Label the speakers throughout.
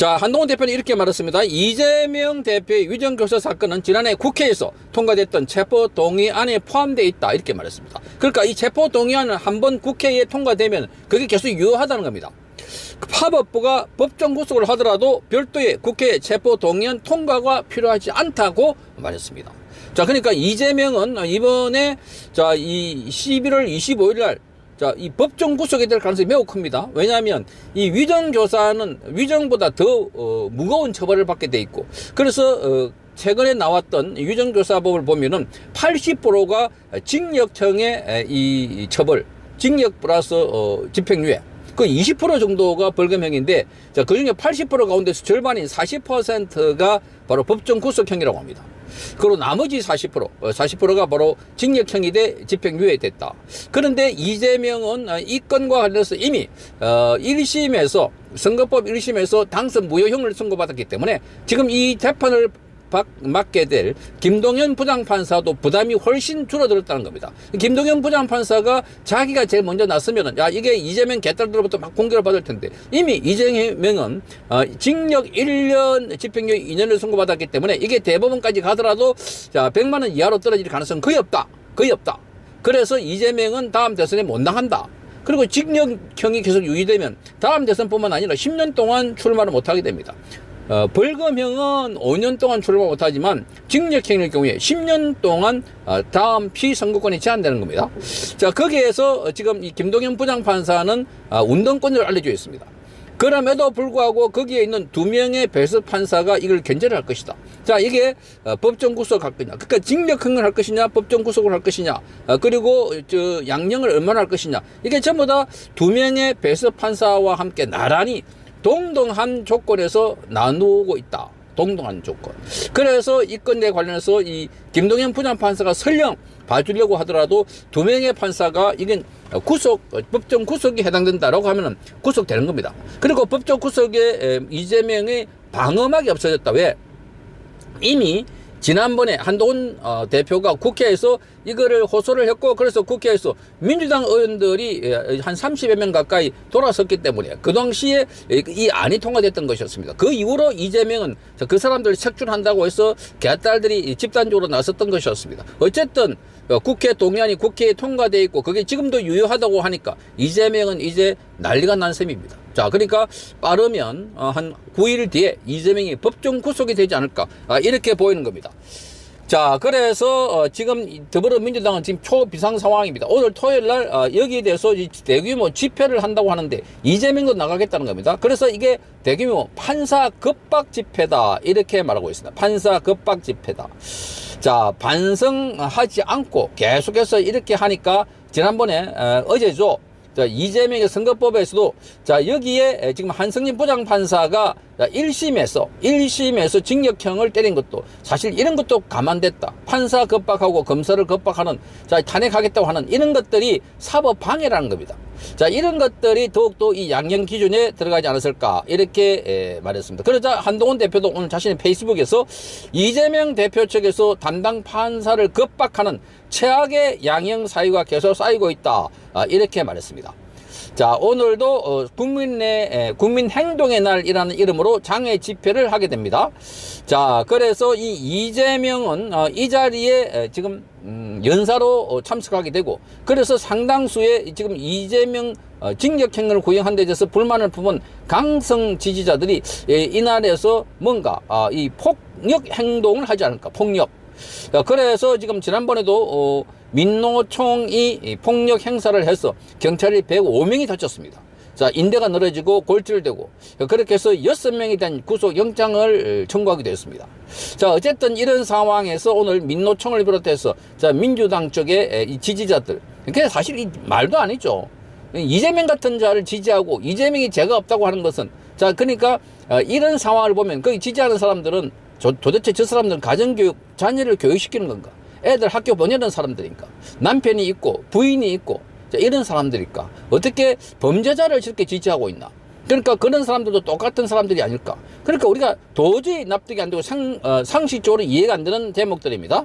Speaker 1: 자, 한동훈 대표는 이렇게 말했습니다. 이재명 대표의 위정교사 사건은 지난해 국회에서 통과됐던 체포동의안에 포함되어 있다. 이렇게 말했습니다. 그러니까 이 체포동의안은 한번 국회에 통과되면 그게 계속 유효하다는 겁니다. 파법부가 법정 구속을 하더라도 별도의 국회 체포동의안 통과가 필요하지 않다고 말했습니다. 자, 그러니까 이재명은 이번에 자, 이 11월 25일 날 자, 이 법정 구속이 될 가능성이 매우 큽니다. 왜냐하면 이 위정교사는 위정보다 더 무거운 처벌을 받게 돼 있고, 그래서 최근에 나왔던 위정교사법을 보면은 80%가 징역형의 이 처벌, 징역 플러스 집행유예, 그 20% 정도가 벌금형인데, 자, 그 중에 80% 가운데서 절반인 40%가 바로 법정 구속형이라고 합니다. 그리고 나머지 40%가 바로 징역형이 돼 집행유예 됐다. 그런데 이재명은 이 건과 관련해서 이미 1심에서 선거법 1심에서 당선 무효형을 선고받았기 때문에 지금 이 재판을 맡게 될 김동연 부장판사도 부담이 훨씬 줄어들었다는 겁니다. 김동연 부장판사가 자기가 제일 먼저 나서면은, 야, 이게 이재명 개딸들로부터 막 공격을 받을 텐데, 이미 이재명은 징역 1년, 집행유예 2년을 선고받았기 때문에 이게 대법원까지 가더라도 자, 100만 원 이하로 떨어질 가능성은 거의 없다. 그래서 이재명은 다음 대선에 못 나간다. 그리고 징역형이 계속 유지되면 다음 대선뿐만 아니라 10년 동안 출마를 못하게 됩니다. 벌금형은 5년 동안 출마 못하지만 징역형일 경우에 10년 동안 다음 피선거권이 제한되는 겁니다. 자, 거기에서 지금 이 김동연 부장판사는 운동권을 알려져 있습니다. 그럼에도 불구하고 거기에 있는 2명의 배석 판사가 이걸 견제를 할 것이다. 자, 이게 법정 구속을 할 거냐, 그러니까 징역형을 할 것이냐, 법정 구속을 할 것이냐, 그리고 양형을 얼마나 할 것이냐, 이게 전부 다 2명의 배석 판사와 함께 나란히 동등한 조건에서 나누고 있다. 동등한 조건. 그래서 이 건에 관련해서 이 김동연 부장판사가 설령 봐주려고 하더라도 2명의 판사가 이건 법정 구속이 해당된다라고 하면은 구속되는 겁니다. 그리고 법정 구속에 이재명의 방어막이 없어졌다. 왜? 이미 지난번에 한동훈 대표가 국회에서 이거를 호소를 했고, 그래서 국회에서 민주당 의원들이 한 30여 명 가까이 돌아섰기 때문에 그 당시에 이 안이 통과됐던 것이었습니다. 그 이후로 이재명은 그 사람들을 색출한다고 해서 개딸들이 집단적으로 나섰던 것이었습니다. 어쨌든 국회 동의안이 국회에 통과되어 있고 그게 지금도 유효하다고 하니까 이재명은 이제 난리가 난 셈입니다. 자, 그러니까 빠르면 한 9일 뒤에 이재명이 법정 구속이 되지 않을까, 이렇게 보이는 겁니다. 자, 그래서 지금 더불어민주당은 지금 초비상 상황입니다. 오늘 토요일 날 여기에 대해서 대규모 집회를 한다고 하는데 이재명도 나가겠다는 겁니다. 그래서 이게 대규모 판사 겁박 집회다, 이렇게 말하고 있습니다. 판사 겁박 집회다. 자, 반성하지 않고 계속해서 이렇게 하니까 지난번에 어제죠. 자, 이재명의 선거법에서도 자, 여기에 지금 한성진 부장판사가 1심에서 징역형을 때린 것도 사실 이런 것도 감안됐다. 판사 겁박하고 검사를 겁박하는, 자, 탄핵하겠다고 하는 이런 것들이 사법 방해라는 겁니다. 자, 이런 것들이 더욱더 이 양형 기준에 들어가지 않았을까, 이렇게 말했습니다. 그러자 한동훈 대표도 오늘 자신의 페이스북에서 이재명 대표 측에서 담당 판사를 겁박하는 최악의 양형 사유가 계속 쌓이고 있다, 이렇게 말했습니다. 자, 오늘도 국민행동의 날이라는 이름으로 장애 집회를 하게 됩니다. 자, 그래서 이 이재명은 이 자리에 지금 연사로 참석하게 되고, 그래서 상당수의 지금 이재명 징역형을 구형한 데 대해서 불만을 품은 강성 지지자들이 이날에서 뭔가 이 폭력 행동을 하지 않을까, 폭력. 그래서 지금 지난번에도 민노총이 폭력 행사를 해서 경찰이 105명이 다쳤습니다. 자, 인대가 늘어지고 골절되고, 그렇게 해서 6명에 대한 구속영장을 청구하게 되었습니다. 자, 어쨌든 이런 상황에서 오늘 민노총을 비롯해서 자, 민주당 쪽의 이 지지자들, 그게 사실 이 말도 아니죠. 이재명 같은 자를 지지하고 이재명이 죄가 없다고 하는 것은, 자, 그러니까 이런 상황을 보면 거기 지지하는 사람들은 도대체 저 사람들은 가정교육, 자녀를 교육시키는 건가? 애들 학교 보내는 사람들인가? 남편이 있고 부인이 있고, 자, 이런 사람들일까? 어떻게 범죄자를 저렇게 지지하고 있나? 그러니까 그런 사람들도 똑같은 사람들이 아닐까? 그러니까 우리가 도저히 납득이 안 되고 상식적으로 이해가 안 되는 대목들입니다.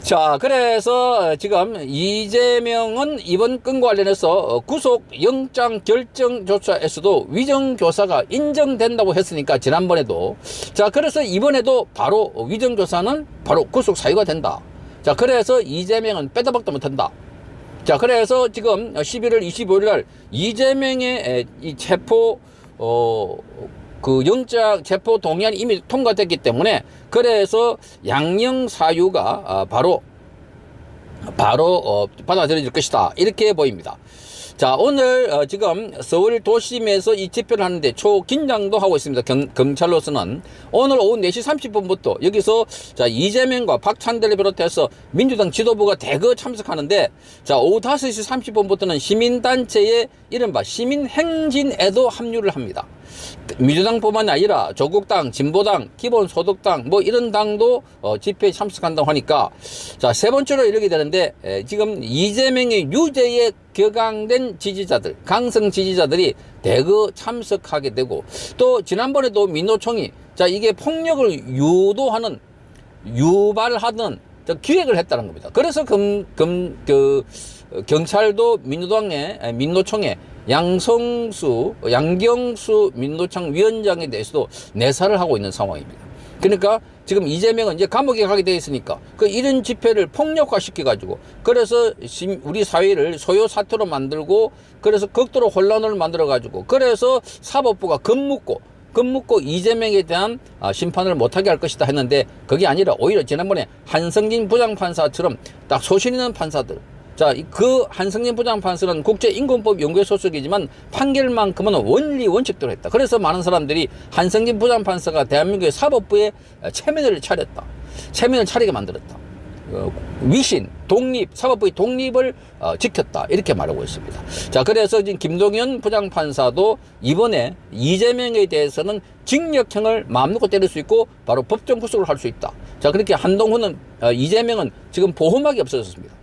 Speaker 1: 자, 그래서 지금 이재명은 이번 건과 관련해서 구속 영장 결정 조사에서도 위정교사가 인정된다고 했으니까 지난번에도, 자, 그래서 이번에도 바로 위정교사는 바로 구속 사유가 된다. 자, 그래서 이재명은 빼다 박도 못한다. 자, 그래서 지금 11월 25일 날 이재명의 이 체포 그 영장 체포 동의안이 이미 통과됐기 때문에, 그래서 양형 사유가 바로 받아들여질 것이다, 이렇게 보입니다. 자, 오늘 지금 서울 도심에서 이 집회를 하는데 초긴장도 하고 있습니다. 경찰로서는 오늘 오후 4시 30분부터 여기서 자, 이재명과 박찬대를 비롯해서 민주당 지도부가 대거 참석하는데, 자, 오후 5시 30분부터는 시민단체의 이른바 시민행진에도 합류를 합니다. 민주당뿐만 아니라 조국당, 진보당, 기본소득당 뭐 이런 당도 집회에 참석한다고 하니까, 자, 세 번째로 이렇게 되는데, 지금 이재명의 유죄에 격앙된 지지자들, 강성 지지자들이 대거 참석하게 되고, 또 지난번에도 민노총이 자, 이게 폭력을 유발하는 기획을 했다는 겁니다. 그래서 경찰도 민노총에 양경수 민노총 위원장에 대해서도 내사를 하고 있는 상황입니다. 그러니까 지금 이재명은 이제 감옥에 가게 돼 있으니까 이런 집회를 폭력화시켜가지고, 그래서 우리 사회를 소요 사태로 만들고, 그래서 극도로 혼란을 만들어가지고, 그래서 사법부가 겁묻고 이재명에 대한 심판을 못하게 할 것이다 했는데, 그게 아니라 오히려 지난번에 한성진 부장판사처럼 딱 소신 있는 판사들, 자, 그 한성진 부장판사는 국제인권법 연구회 소속이지만 판결만큼은 원칙대로 했다. 그래서 많은 사람들이 한성진 부장판사가 대한민국의 사법부에 체면을 차리게 만들었다. 위신, 독립, 사법부의 독립을 지켰다, 이렇게 말하고 있습니다. 자, 그래서 지금 김동연 부장판사도 이번에 이재명에 대해서는 징역형을 마음 놓고 때릴 수 있고 바로 법정 구속을 할 수 있다. 자, 그렇게 한동훈은 이재명은 지금 보호막이 없어졌습니다.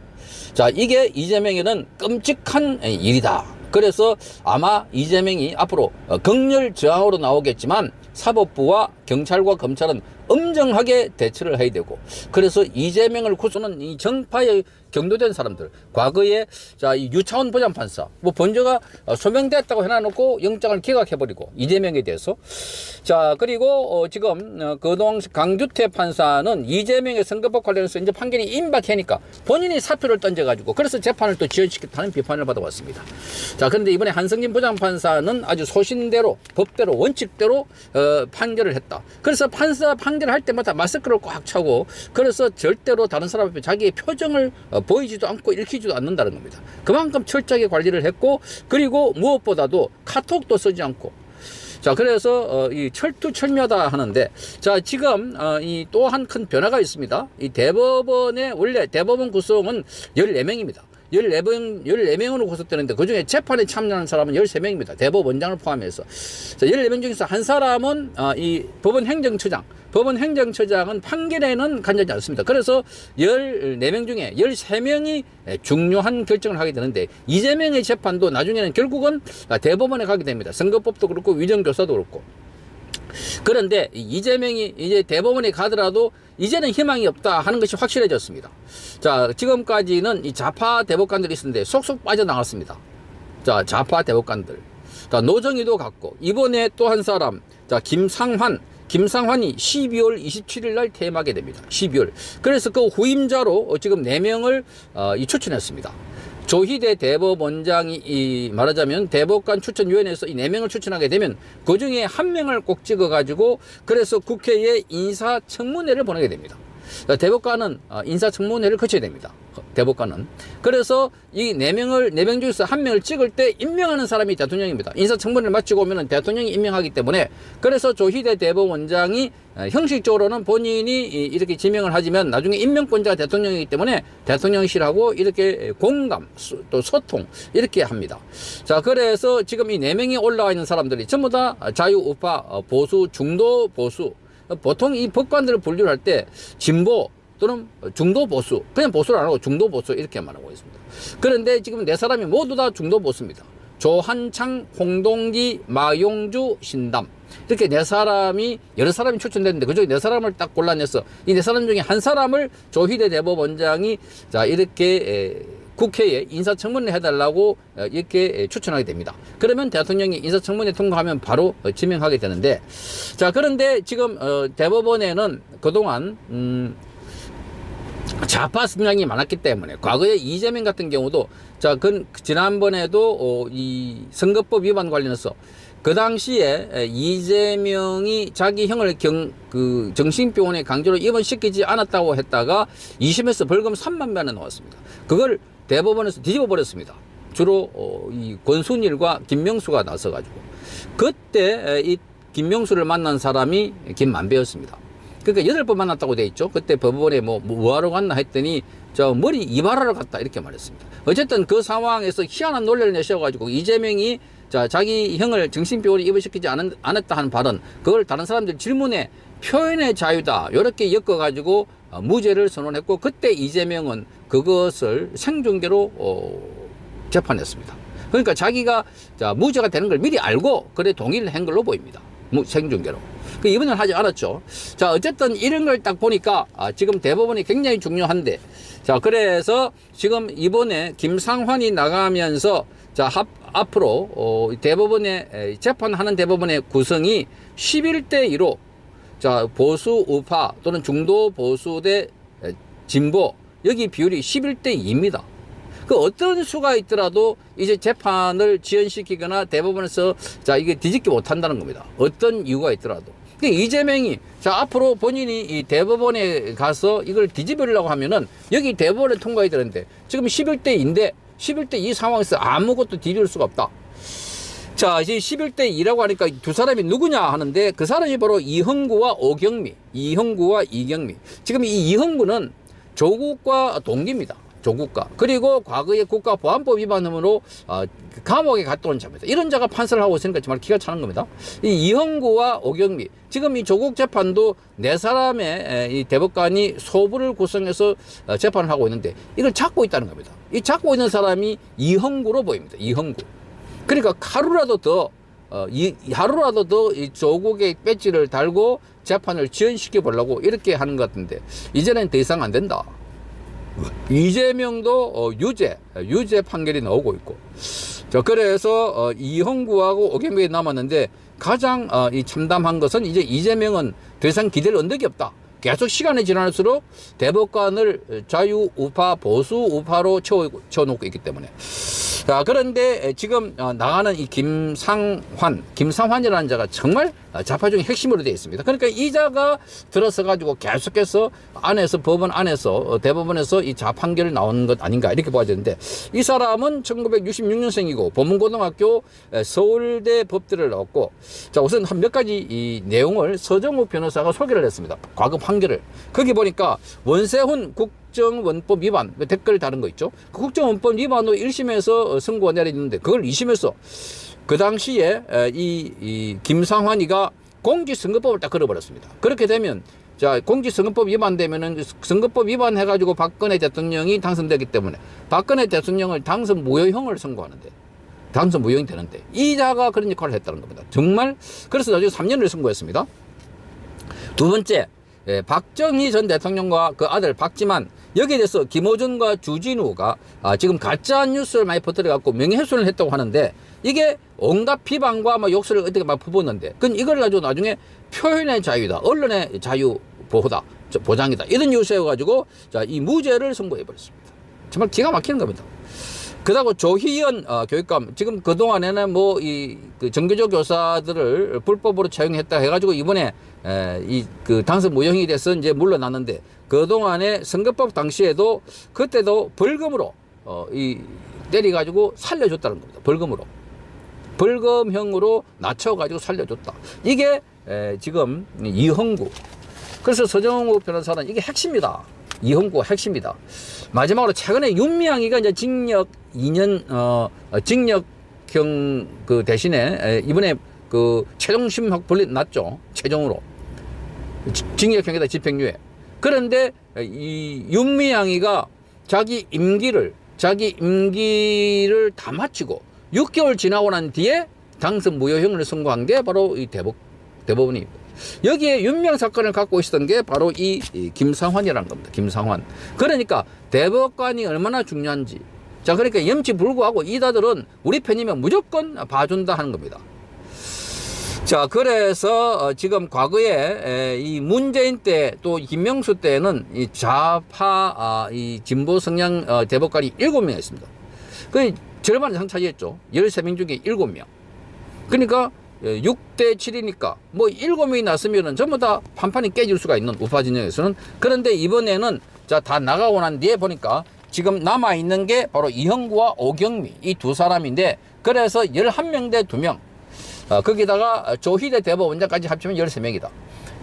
Speaker 1: 자, 이게 이재명에는 끔찍한 일이다. 그래서 아마 이재명이 앞으로 극렬 저항으로 나오겠지만 사법부와 경찰과 검찰은 엄정하게 대처를 해야 되고, 그래서 이재명을 구속하는 이 정파에 경도된 사람들, 과거에 자, 이 유차원 부장판사 뭐 번제가 소명됐다고 해놔놓고 영장을 기각해버리고 이재명에 대해서, 자, 그리고 지금 그동안 강주태 판사는 이재명의 선거법 관련해서 이제 판결이 임박하니까 본인이 사표를 던져가지고 그래서 재판을 또 지연시켰다는 비판을 받아왔습니다. 자, 그런데 이번에 한성진 부장판사는 아주 소신대로 법대로 원칙대로 판결을 했다. 그래서 판사 판결할 때마다 마스크를 꽉 차고, 그래서 절대로 다른 사람 앞에 자기의 표정을 보이지도 않고 읽히지도 않는다는 겁니다. 그만큼 철저하게 관리를 했고, 그리고 무엇보다도 카톡도 쓰지 않고, 자, 그래서 이 철두철미하다 하는데, 자, 지금 이 또 한 큰 변화가 있습니다. 이 대법원의 원래 대법원 구성은 14명입니다. 14명으로 구속되는데 그중에 재판에 참여하는 사람은 13명입니다. 대법원장을 포함해서. 자, 14명 중에서 한 사람은 이 법원행정처장은 판결에는 관여하지 않습니다. 그래서 14명 중에 13명이 중요한 결정을 하게 되는데, 이재명의 재판도 나중에는 결국은 대법원에 가게 됩니다. 선거법도 그렇고 위정교사도 그렇고. 그런데 이재명이 이제 대법원에 가더라도 이제는 희망이 없다 하는 것이 확실해졌습니다. 자, 지금까지는 이 좌파 대법관들이 있었는데 속속 빠져나갔습니다. 자, 좌파 대법관들. 자, 노정희도 갔고, 이번에 또 한 사람, 자, 김상환이 12월 27일 날 퇴임하게 됩니다. 12월. 그래서 그 후임자로 지금 4명을 추천했습니다. 조희대 대법원장이 말하자면 대법관 추천위원회에서 이 4명을 추천하게 되면 그 중에 1명을 꼭 찍어가지고 그래서 국회에 인사청문회를 보내게 됩니다. 대법관은 인사청문회를 거쳐야 됩니다. 대법관은. 그래서 이 4명 중에서 1명을 찍을 때 임명하는 사람이 대통령입니다. 인사청문회를 마치고 오면 대통령이 임명하기 때문에, 그래서 조희대 대법원장이 형식적으로는 본인이 이렇게 지명을 하지만 나중에 임명권자가 대통령이기 때문에 대통령실하고 이렇게 공감, 또 소통 이렇게 합니다. 자, 그래서 지금 이 4명이 올라와 있는 사람들이 전부 다 자유우파, 보수, 중도 보수. 보통 이 법관들을 분류를 할 때 진보 또는 중도 보수, 그냥 보수를 안 하고 중도 보수 이렇게 말하고 있습니다. 그런데 지금 4사람이 모두 다 중도 보수입니다. 조한창, 홍동기, 마용주, 신담. 이렇게 네 사람이, 여러 사람이 추천됐는데 그중에 네 사람을 딱 골라내서 이 네 사람 중에 한 사람을 조희대 대법원장이 자, 이렇게 국회에 인사청문회 해달라고 이렇게 추천하게 됩니다. 그러면 대통령이 인사청문회 통과하면 바로 지명하게 되는데, 자, 그런데 지금 대법원에는 그동안 좌파 성향이 많았기 때문에 과거에 이재명 같은 경우도 자, 지난번에도 이 선거법 위반 관련해서 그 당시에 이재명이 자기 형을 정신병원에 강제로 입원시키지 않았다고 했다가 2심에서 벌금 3만 원에 나왔습니다. 그걸 대법원에서 뒤집어 버렸습니다. 주로 이 권순일과 김명수가 나서가지고 그때 이 김명수를 만난 사람이 김만배였습니다. 그러니까 8번 만났다고 돼 있죠. 그때 법원에 뭐하러 갔나 했더니 저 머리 이발하러 갔다 이렇게 말했습니다. 어쨌든 그 상황에서 희한한 논리를 내셔가지고 이재명이 자, 자기 형을 정신병원에 입원시키지 않았다 하는 발언, 그걸 다른 사람들 질문에 표현의 자유다 이렇게 엮어가지고 무죄를 선언했고, 그때 이재명은 그것을 생중계로 재판했습니다. 그러니까 자기가 자, 무죄가 되는 걸 미리 알고 그래 동의를 한 걸로 보입니다. 생중계로. 이번에는 하지 않았죠. 자, 어쨌든 이런 걸 딱 보니까 지금 대법원이 굉장히 중요한데, 자, 그래서 지금 이번에 김상환이 나가면서 자, 앞으로 대법원의 재판하는 대법원의 구성이 11대 2로 자, 보수 우파 또는 중도 보수 대 진보, 여기 비율이 11대 2입니다. 그 어떤 수가 있더라도 이제 재판을 지연시키거나 대법원에서 자, 이게 뒤집기 못한다는 겁니다. 어떤 이유가 있더라도. 이재명이 자, 앞으로 본인이 이 대법원에 가서 이걸 뒤집으려고 하면은 여기 대법원에 통과해야 되는데 지금 11대 2인데 11대 2 상황에서 아무것도 뒤집을 수가 없다. 자, 이제 11대 2라고 하니까 두 사람이 누구냐 하는데 그 사람이 바로 이형구와 이경미. 지금 이 이형구는 조국과 동기입니다. 조국과. 그리고 과거에 국가보안법 위반으로 감옥에 갔다 온 자입니다. 이런 자가 판사를 하고 있으니까 정말 기가 차는 겁니다. 이 이형구와 오경미, 지금 이 조국 재판도 네 사람의 이 대법관이 소부를 구성해서 재판을 하고 있는데 이걸 찾고 있다는 겁니다. 이 찾고 있는 사람이 이형구로 보입니다. 이형구. 그러니까 하루라도 더 이 조국의 배지를 달고 재판을 지연시켜 보려고 이렇게 하는 것 같은데 이제는 더 이상 안 된다. 이재명도 유죄 판결이 나오고 있고, 자, 그래서 이형구하고 오경미가 남았는데 가장 이 참담한 것은 이제 이재명은 더 이상 기댈 언덕이 없다. 계속 시간이 지날수록 대법관을 자유우파 보수우파로 채워놓고 있기 때문에. 자, 그런데 지금 나가는 이 김상환이라는 자가 정말 좌파 중에 핵심으로 되어 있습니다. 그러니까 이 자가 들어서 가지고 계속해서 법원 안에서 대법원에서 이 자판결이 나오는 것 아닌가 이렇게 봐야 되는데, 이 사람은 1966년생이고 보문고등학교 서울대 법대를 나왔고, 자, 우선 한 몇 가지 이 내용을 서정욱 변호사가 소개를 했습니다. 과거 판결을. 거기 보니까 원세훈 국정원법 위반, 댓글 다른 거 있죠. 그 국정원법 위반으로 1심에서 선고가 내려졌는데 그걸 2심에서 그 당시에 이 김상환이가 공직선거법을 딱 걸어버렸습니다. 그렇게 되면 자, 공직선거법 위반되면은 선거법 위반해가지고 박근혜 대통령이 당선되기 때문에 박근혜 대통령을 당선 무효형을 선고하는데, 당선 무효형이 되는데 이 자가 그런 역할을 했다는 겁니다. 정말. 그래서 나중에 3년을 선고했습니다. 두 번째, 박정희 전 대통령과 그 아들 박지만, 여기에 대해서 김어준과 주진우가 지금 가짜 뉴스를 많이 퍼뜨려갖고 명예훼손을 했다고 하는데 이게 온갖 비방과 욕설을 어떻게 막 퍼붓는데, 그건 이걸 가지고 나중에 표현의 자유다, 언론의 자유 보호다, 보장이다, 이런 요소여가지고 자, 이 무죄를 선고해버렸습니다. 정말 기가 막히는 겁니다. 그다고 조희연 교육감, 지금 그동안에는 그 정교조 교사들을 불법으로 채용했다 해가지고 이번에 당선 무효형이 돼서 이제 물러났는데, 그동안에 선거법 당시에도 그때도 벌금으로 때려가지고 살려줬다는 겁니다. 벌금형으로 낮춰가지고 살려줬다. 이게 지금 이형구. 그래서 서정욱 변호사는 이게 핵심이다. 이형구가 핵심이다. 마지막으로 최근에 윤미향이가 이제 징역 2년 징역형 그 대신에 이번에 그 최종 심학 났죠. 최종으로 징역형에다 집행유예. 그런데 이 윤미향이가 자기 임기를 다 마치고 6개월 지나고 난 뒤에 당선 무효형을 선고한 게 바로 이 대법원입니다. 여기에 윤명 사건을 갖고 있었던 게 바로 이 김상환이라는 겁니다. 김상환. 그러니까 대법관이 얼마나 중요한지. 자, 그러니까 염치불구하고 이다들은 우리 편이면 무조건 봐준다 하는 겁니다. 자, 그래서 지금 과거에 이 문재인 때 또 김명수 때는 이 좌파 이 진보 성향 대법관이 7명 있습니다. 그 절반 이상 차지했죠. 13명 중에 7명. 그러니까 6대 7이니까 뭐 7명이 났으면은 전부 다 판판이 깨질 수가 있는 우파 진영에서는. 그런데 이번에는 자, 다 나가고 난 뒤에 보니까 지금 남아있는 게 바로 이형구와 오경미 이 두 사람인데, 그래서 11명 대 2명. 거기다가 조희대 대법원장까지 합치면 13명이다.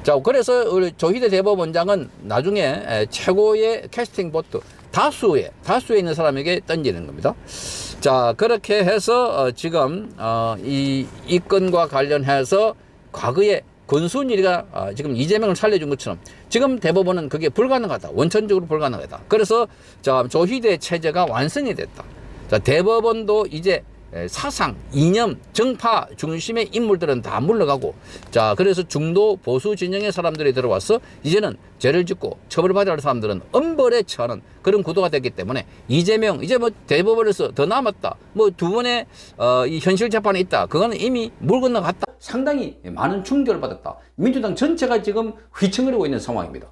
Speaker 1: 자, 그래서 우리 조희대 대법원장은 나중에 최고의 캐스팅 보트 다수에 있는 사람에게 던지는 겁니다. 자, 그렇게 해서 지금 이 건과 관련해서 과거에 권순일이가 지금 이재명을 살려준 것처럼 지금 대법원은 그게 불가능하다. 원천적으로 불가능하다. 그래서 자, 조희대 체제가 완성이 됐다. 자, 대법원도 이제 사상, 이념, 정파 중심의 인물들은 다 물러가고, 자, 그래서 중도 보수 진영의 사람들이 들어와서 이제는 죄를 짓고 처벌받아야 할 사람들은 엄벌에 처하는 그런 구도가 됐기 때문에 이재명 이제 뭐 대법원에서 더 남았다, 뭐 두 번의 이 현실 재판에 있다, 그거는 이미 물 건너갔다. 상당히 많은 충격을 받았다. 민주당 전체가 지금 휘청거리고 있는 상황입니다.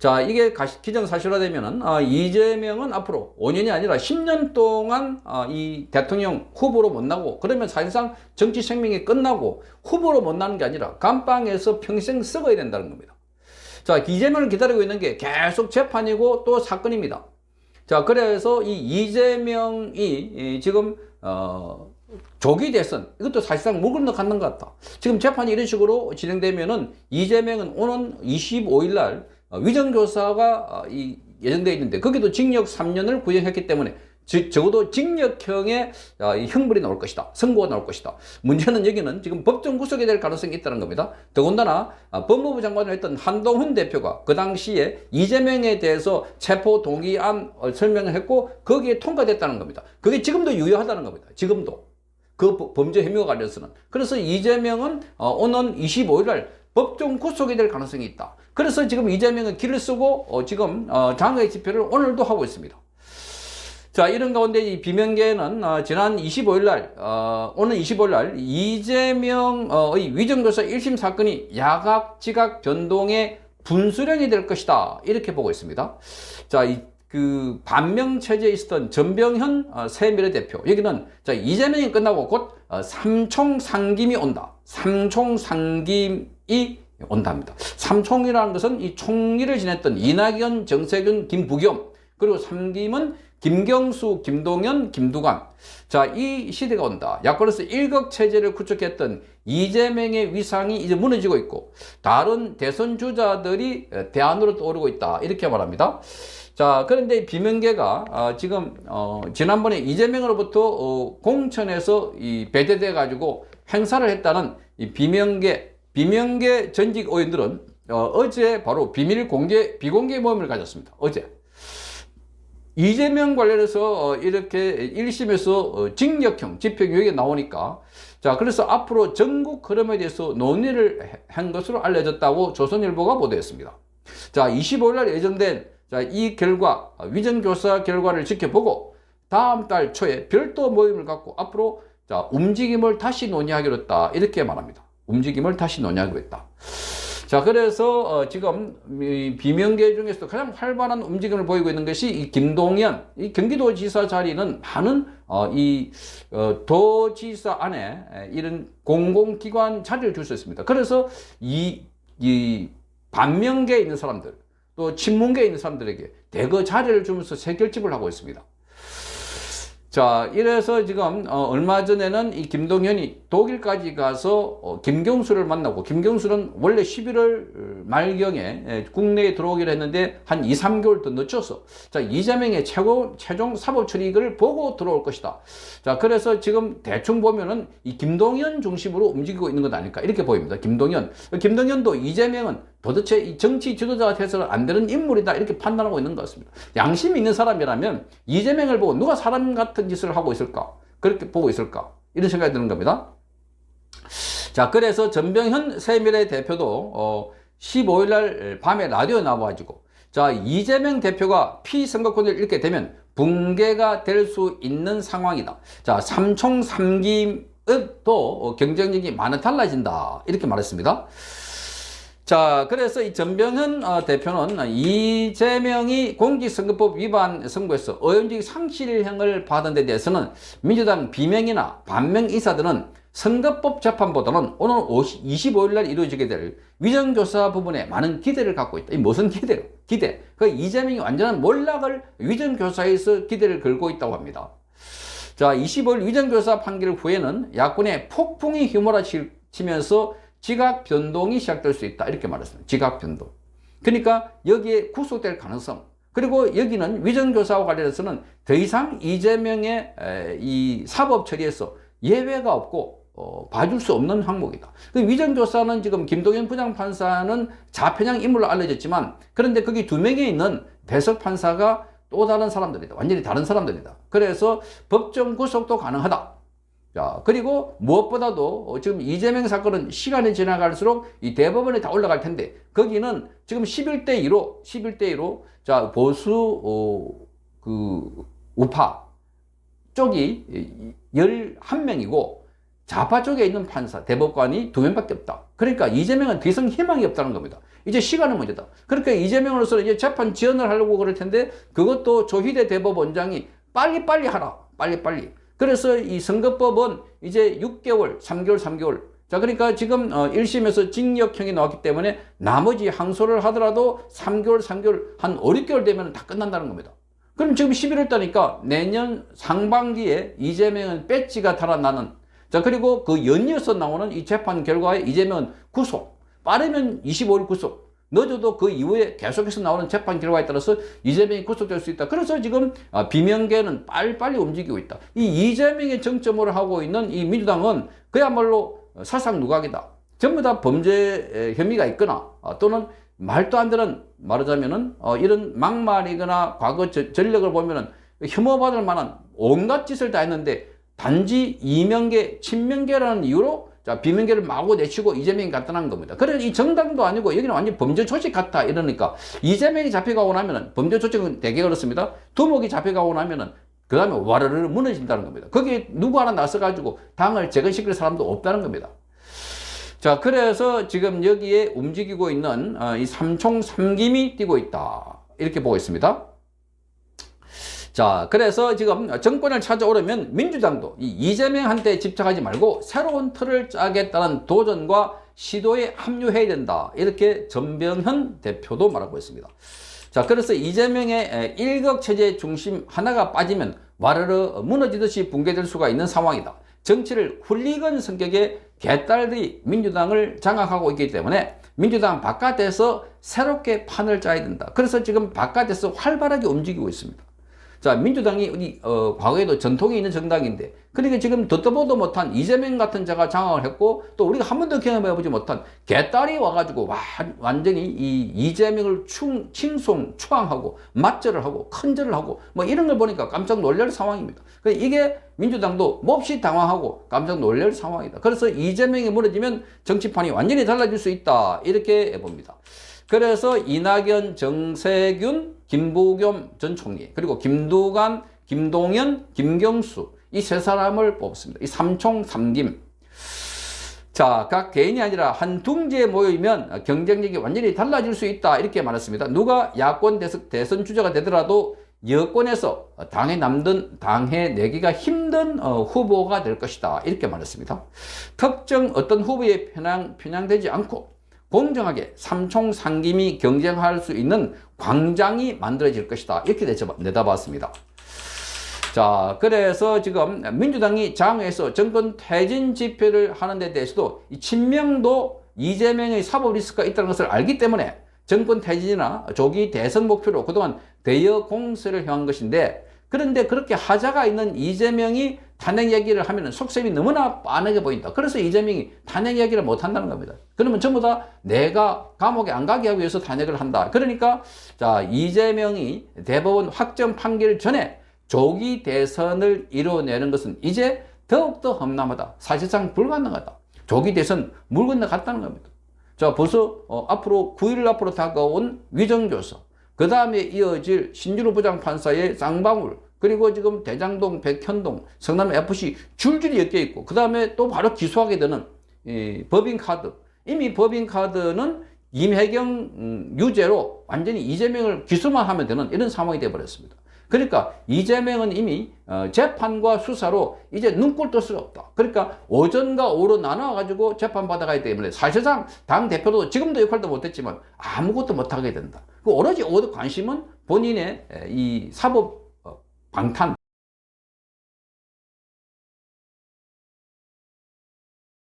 Speaker 1: 자, 이게 기정사실화되면은 이재명은 앞으로 5년이 아니라 10년 동안 이 대통령 후보로 못 나고, 그러면 사실상 정치 생명이 끝나고 후보로 못 나는 게 아니라 감방에서 평생 썩어야 된다는 겁니다. 자, 이재명을 기다리고 있는 게 계속 재판이고 또 사건입니다. 자, 그래서 이 이재명이 지금 조기 대선, 이것도 사실상 물 건너가는 것 같다. 지금 재판이 이런 식으로 진행되면은 이재명은 오는 25일 날 위정교사가 예정되어 있는데, 거기도 징역 3년을 구형했기 때문에 적어도 징역형의 형벌이 나올 것이다. 선고가 나올 것이다. 문제는 여기는 지금 법정 구속이 될 가능성이 있다는 겁니다. 더군다나 법무부 장관을 했던 한동훈 대표가 그 당시에 이재명에 대해서 체포 동의안 설명을 했고 거기에 통과됐다는 겁니다. 그게 지금도 유효하다는 겁니다. 지금도. 그 범죄 혐의와 관련해서는. 그래서 이재명은 오는 25일 날 법정 구속이 될 가능성이 있다. 그래서 지금 이재명은 길을 쓰고 지금 장외 집회를 오늘도 하고 있습니다. 자, 이런 가운데 이 비명계는 지난 25일 날, 오늘 25일 날 이재명의 위정교사 1심 사건이 야각 지각 변동의 분수령이 될 것이다, 이렇게 보고 있습니다. 자, 그 반명 체제에 있었던 전병현 새미래대표, 여기는 자, 이재명이 끝나고 곧 삼총상김이 온다. 삼총상김이 온답니다. 삼총이라는 것은 이 총리를 지냈던 이낙연, 정세균, 김부겸, 그리고 삼김은 김경수, 김동연, 김두관. 자, 이 시대가 온다. 야권에서 일극 체제를 구축했던 이재명의 위상이 이제 무너지고 있고, 다른 대선 주자들이 대안으로 떠오르고 있다, 이렇게 말합니다. 자, 그런데 비명계가 지금 지난번에 이재명으로부터 공천에서 배제돼 가지고 행사를 했다는 이 비명계 전직 의원들은 어제 바로 비공개 모임을 가졌습니다. 어제 이재명 관련해서 이렇게 1심에서 징역형 집행유예가 나오니까, 자, 그래서 앞으로 전국 흐름에 대해서 논의를 한 것으로 알려졌다고 조선일보가 보도했습니다. 자, 25일 날 예정된 자, 이 결과, 위정교사 결과를 지켜보고 다음 달 초에 별도 모임을 갖고 앞으로 자, 움직임을 다시 논의하기로 했다, 이렇게 말합니다. 움직임을 다시 논의하기로 했다. 자, 그래서 지금 이 비명계 중에서도 가장 활발한 움직임을 보이고 있는 것이 이 김동연, 이 경기도지사 자리는 많은 도지사 안에 이런 공공기관 자리를 줄 수 있습니다. 그래서 이 반명계에 있는 사람들, 또 친문계에 있는 사람들에게 대거 자리를 주면서 세결집을 하고 있습니다. 자, 이래서 지금 얼마 전에는 이 김동연이 독일까지 가서 김경수를 만나고, 김경수는 원래 11월 말경에 국내에 들어오기로 했는데 한 2, 3개월 더 늦춰서 자, 이재명의 최종 사법 처리를 보고 들어올 것이다. 자, 그래서 지금 대충 보면은 이 김동연 중심으로 움직이고 있는 것 아닐까, 이렇게 보입니다. 김동연도 이재명은 도대체 이 정치 지도자가 돼서는 안 되는 인물이다, 이렇게 판단하고 있는 것 같습니다. 양심이 있는 사람이라면 이재명을 보고 누가 사람 같은 짓을 하고 있을까? 그렇게 보고 있을까? 이런 생각이 드는 겁니다. 자, 그래서 전병현 새미래대표도 15일 날 밤에 라디오에 나와가지고, 자, 이재명 대표가 피선거권을 잃게 되면 붕괴가 될 수 있는 상황이다. 자, 삼총 삼김도 경쟁력이 많이 달라진다. 이렇게 말했습니다. 자, 그래서 이 전병현 대표는 이재명이 공직선거법 위반 선고에서 의원직 상실형을 받은 데 대해서는 민주당 비명이나 반명 인사들은 선거법 재판보다는 오늘 25일 날 이루어지게 될 위정교사 부분에 많은 기대를 갖고 있다. 이 무슨 기대요? 기대. 그 이재명이 완전한 몰락을 위정교사에서 기대를 걸고 있다고 합니다. 자, 25일 위정교사 판결 후에는 야권의 폭풍이 휘몰아치면서 지각 변동이 시작될 수 있다. 이렇게 말했습니다. 지각 변동. 그러니까 여기에 구속될 가능성. 그리고 여기는 위정교사와 관련해서는 더 이상 이재명의 이 사법 처리에서 예외가 없고 봐줄 수 없는 항목이다. 그 위정교사는 지금 김동연 부장판사는 좌편향 인물로 알려졌지만, 그런데 거기 2명에 있는 배석 판사가 또 다른 사람들이다. 완전히 다른 사람들이다. 그래서 법정 구속도 가능하다. 자, 그리고 무엇보다도 지금 이재명 사건은 시간이 지나갈수록 이 대법원에 다 올라갈 텐데, 거기는 지금 11대 2로 자, 보수 우파 쪽이 11명이고 좌파 쪽에 있는 판사, 대법관이 2명밖에 없다. 그러니까 이재명은 더 이상 희망이 없다는 겁니다. 이제 시간은 문제다. 그러니까 이재명으로서는 이제 재판 지연을 하려고 그럴 텐데, 그것도 조희대 대법원장이 빨리빨리 하라. 빨리빨리. 그래서 이 선거법은 이제 6개월, 3개월. 자, 그러니까 지금 1심에서 징역형이 나왔기 때문에 나머지 항소를 하더라도 3개월, 한 5, 6개월 되면 다 끝난다는 겁니다. 그럼 지금 11월 달이니까 내년 상반기에 이재명은 배지가 달아나는, 자, 그리고 그 연이어서 나오는 이 재판 결과에 이재명은 구속, 빠르면 25일 구속, 늦어도 그 이후에 계속해서 나오는 재판 결과에 따라서 이재명이 구속될 수 있다. 그래서 지금 비명계는 빨리빨리 움직이고 있다. 이 이재명의 정점으로 하고 있는 이 민주당은 그야말로 사상 누각이다. 전부 다 범죄 혐의가 있거나 또는 말도 안 되는, 말하자면은 이런 막말이거나 과거 전력을 보면은 혐오받을 만한 온갖 짓을 다 했는데, 단지 이명계, 친명계라는 이유로 자, 비명계를 마구 내치고 이재명이 간단한 겁니다. 그래서 이 정당도 아니고 여기는 완전 범죄 조직 같아. 이러니까 이재명이 잡혀가고 나면은, 범죄 조직은 되게 그렇습니다. 두목이 잡혀가고 나면은 그 다음에 와르르 무너진다는 겁니다. 거기에 누구 하나 나서가지고 당을 재건시킬 사람도 없다는 겁니다. 자, 그래서 지금 여기에 움직이고 있는 이 삼총 삼김이 뛰고 있다. 이렇게 보고 있습니다. 자, 그래서 지금 정권을 찾아오려면 민주당도 이 이재명한테 집착하지 말고 새로운 틀을 짜겠다는 도전과 시도에 합류해야 된다. 이렇게 전병현 대표도 말하고 있습니다. 자, 그래서 이재명의 일극체제 중심 하나가 빠지면 와르르 무너지듯이 붕괴될 수가 있는 상황이다. 정치를 훌리건 성격의 개딸들이 민주당을 장악하고 있기 때문에 민주당 바깥에서 새롭게 판을 짜야 된다. 그래서 지금 바깥에서 활발하게 움직이고 있습니다. 자, 민주당이 과거에도 전통이 있는 정당인데, 그러니까 지금 듣도 보도 못한 이재명 같은 자가 장악을 했고, 또 우리가 한 번도 경험해보지 못한 개딸이 와가지고 완전히 이 이재명을 칭송, 추앙하고 맞절을 하고 큰절을 하고 뭐 이런 걸 보니까 깜짝 놀랄 상황입니다. 그러니까 이게 민주당도 몹시 당황하고 깜짝 놀랄 상황이다. 그래서 이재명이 무너지면 정치판이 완전히 달라질 수 있다. 이렇게 봅니다. 그래서 이낙연, 정세균, 김부겸 전 총리, 그리고 김두관, 김동연, 김경수, 이 세 사람을 뽑습니다. 이 삼총 삼김. 자, 각 개인이 아니라 한 둥지에 모이면 경쟁력이 완전히 달라질 수 있다. 이렇게 말했습니다. 누가 야권 대선 주자가 되더라도 여권에서 당에 남든 당에 내기가 힘든 후보가 될 것이다. 이렇게 말했습니다. 특정 어떤 후보에 편향되지 않고 공정하게 삼총 삼김이 경쟁할 수 있는 광장이 만들어질 것이다. 이렇게 내다봤습니다. 자, 그래서 지금 민주당이 장외에서 정권 퇴진 집회를 하는 데 대해서도 이 친명도 이재명의 사법 리스크가 있다는 것을 알기 때문에 정권 퇴진이나 조기 대선 목표로 그동안 대여 공세를 향한 것인데, 그런데 그렇게 하자가 있는 이재명이 탄핵 얘기를 하면 속셈이 너무나 빤하게 보인다. 그래서 이재명이 탄핵 얘기를 못 한다는 겁니다. 그러면 전부 다 내가 감옥에 안 가게 하기 위해서 탄핵을 한다. 그러니까 자, 이재명이 대법원 확정 판결 전에 조기 대선을 이뤄내는 것은 이제 더욱더 험난하다. 사실상 불가능하다. 조기 대선 물 건너갔다는 겁니다. 자, 벌써 앞으로 9일 앞으로 다가온 위정교서, 그 다음에 이어질 신준호 부장판사의 쌍방울, 그리고 지금 대장동, 백현동, 성남 FC 줄줄이 엮여 있고, 그 다음에 또 바로 기소하게 되는 법인카드. 이미 법인카드는 임혜경 유죄로 완전히 이재명을 기소만 하면 되는 이런 상황이 되어버렸습니다. 그러니까 이재명은 이미 재판과 수사로 이제 눈꼴 뜰 수가 없다. 그러니까 오전과 오후로 나눠가지고 재판받아가기 때문에 사실상 당대표도 지금도 역할도 못했지만 아무것도 못하게 된다. 오로지 관심은 본인의 이 사법 방탄,